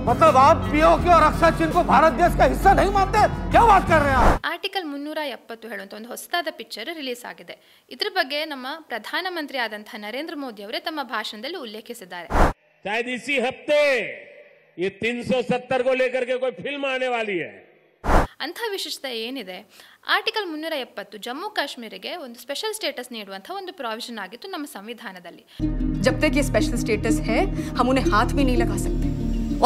मतलब आप पीओके और रक्षा चिन्ह को भारत देश का हिस्सा नहीं मानते? क्या बात कर रहे हैं आप? ಆರ್ಟಿಕಲ್ 370 ಹೇಳುವಂತ ಒಂದು ಹೊಸದಾದ ಪಿಕ್ಚರ್ ರಿಲೀಸ್ ಆಗಿದೆ. ಇದ್ರ ಬಗ್ಗೆ ನಮ್ಮ ಪ್ರಧಾನಮಂತ್ರಿ ಆದಂತಹ ನರೇಂದ್ರ ಮೋದಿ ಅವರೇ ತಮ್ಮ ಭಾಷಣದಲ್ಲಿ ಉಲ್ಲೇಖಿಸಿದ್ದಾರೆ. शायद इसी हफ्ते ये 370 को लेकर के कोई फिल्म आने वाली है. ಅಂಥ ವಿಶೇಷತೆ ಏನಿದೆ, ಆರ್ಟಿಕಲ್ 370 ಜಮ್ಮು ಕಾಶ್ಮೀರಿಗೆ ಒಂದು ಸ್ಪೆಷಲ್ ಸ್ಟೇಟಸ್ ನೀಡುವಂಥ ಒಂದು ಪ್ರಾವಿಷನ್ ಆಗಿತ್ತು ನಮ್ಮ ಸಂವಿಧಾನದಲ್ಲಿ. जब तक ये स्पेशल स्टेटस है हम उन्हें हाथ भी नहीं लगा सकते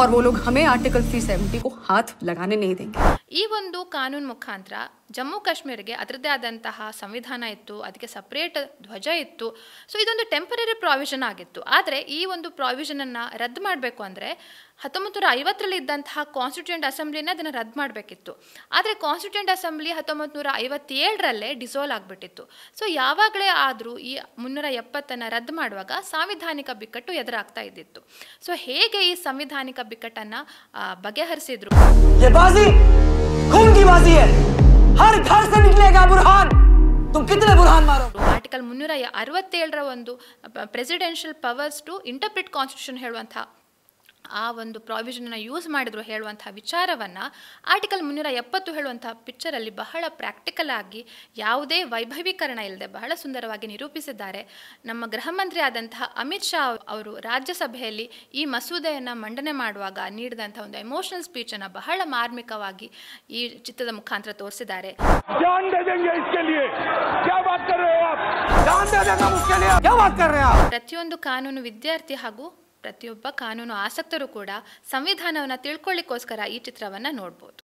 और वो लोग हमें आर्टिकल 370 को हाथ लगाने नहीं देंगे. ಈ ಒಂದು ಕಾನೂನು ಮುಖಾಂತರ ಜಮ್ಮು ಕಾಶ್ಮೀರಿಗೆ ಅದರದ್ದೇ ಆದಂತಹ ಸಂವಿಧಾನ ಇತ್ತು, ಅದಕ್ಕೆ ಸಪ್ರೇಟ್ ಧ್ವಜ ಇತ್ತು. ಸೊ ಇದೊಂದು ಟೆಂಪರರಿ ಪ್ರಾವಿಷನ್ ಆಗಿತ್ತು. ಆದರೆ ಈ ಒಂದು ಪ್ರಾವಿಷನನ್ನು ರದ್ದು ಮಾಡಬೇಕು ಅಂದರೆ 1950ರಲ್ಲಿ ಇದ್ದಂತಹ ಕಾನ್ಸ್ಟಿಟ್ಯೂಯೆಂಟ್ ಅಸೆಂಬ್ಲಿನೇ ಅದನ್ನು ರದ್ದು ಮಾಡಬೇಕಿತ್ತು. ಆದರೆ ಕಾನ್ಸ್ಟಿಟ್ಯೂಯೆಂಟ್ ಅಸೆಂಬ್ಲಿ 1957ರಲ್ಲೇ ಡಿಸಾಲ್ವ್ ಆಗಿಬಿಟ್ಟಿತ್ತು. ಸೊ ಯಾವಾಗಲೇ ಆದರೂ ಈ 370 ರದ್ದು ಮಾಡುವಾಗ ಸಾಂವಿಧಾನಿಕ ಬಿಕ್ಕಟ್ಟು ಎದುರಾಗ್ತಾ ಇದ್ದಿತ್ತು. ಸೊ ಹೇಗೆ ಈ ಸಾಂವಿಧಾನಿಕ ಬಿಕ್ಕಟ್ಟನ್ನು ಬಗೆಹರಿಸಿದ್ರು? खून की बाजी है, हर घर से निकलेगा बुरहान, तुम कितने बुरहान मारो. ಆರ್ಟಿಕಲ್ 367ರ ಒಂದು presidential powers to interpret constitution ಹೇಳುವಂಥ ಆ ಒಂದು ಪ್ರಾವಿಷನನ್ನು ಯೂಸ್ ಮಾಡಿದ್ರು ಹೇಳುವಂಥ ವಿಚಾರವನ್ನು ಆರ್ಟಿಕಲ್ 370 ಹೇಳುವಂಥ ಪಿಕ್ಚರಲ್ಲಿ ಬಹಳ ಪ್ರಾಕ್ಟಿಕಲ್ ಆಗಿ ಯಾವುದೇ ವೈಭವೀಕರಣ ಇಲ್ಲದೆ ಬಹಳ ಸುಂದರವಾಗಿ ನಿರೂಪಿಸಿದ್ದಾರೆ. ನಮ್ಮ ಗೃಹ ಮಂತ್ರಿ ಆದಂತಹ ಅಮಿತ್ ಶಾ ಅವರು ರಾಜ್ಯಸಭೆಯಲ್ಲಿ ಈ ಮಸೂದೆಯನ್ನು ಮಂಡನೆ ಮಾಡುವಾಗ ನೀಡಿದಂಥ ಒಂದು ಎಮೋಷನಲ್ ಸ್ಪೀಚನ್ನು ಬಹಳ ಮಾರ್ಮಿಕವಾಗಿ ಈ ಚಿತ್ರದ ಮುಖಾಂತರ ತೋರಿಸಿದ್ದಾರೆ. ಪ್ರತಿಯೊಂದು ಕಾನೂನು ವಿದ್ಯಾರ್ಥಿ ಹಾಗೂ ಪ್ರತಿಯೊಬ್ಬ ಕಾನೂನು ಆಸಕ್ತರು ಕೂಡ ಸಂವಿಧಾನವನ್ನು ತಿಳ್ಕೊಳ್ಳಿಕ್ಕೋಸ್ಕರ ಈ ಚಿತ್ರವನ್ನು ನೋಡ್ಬೋದು.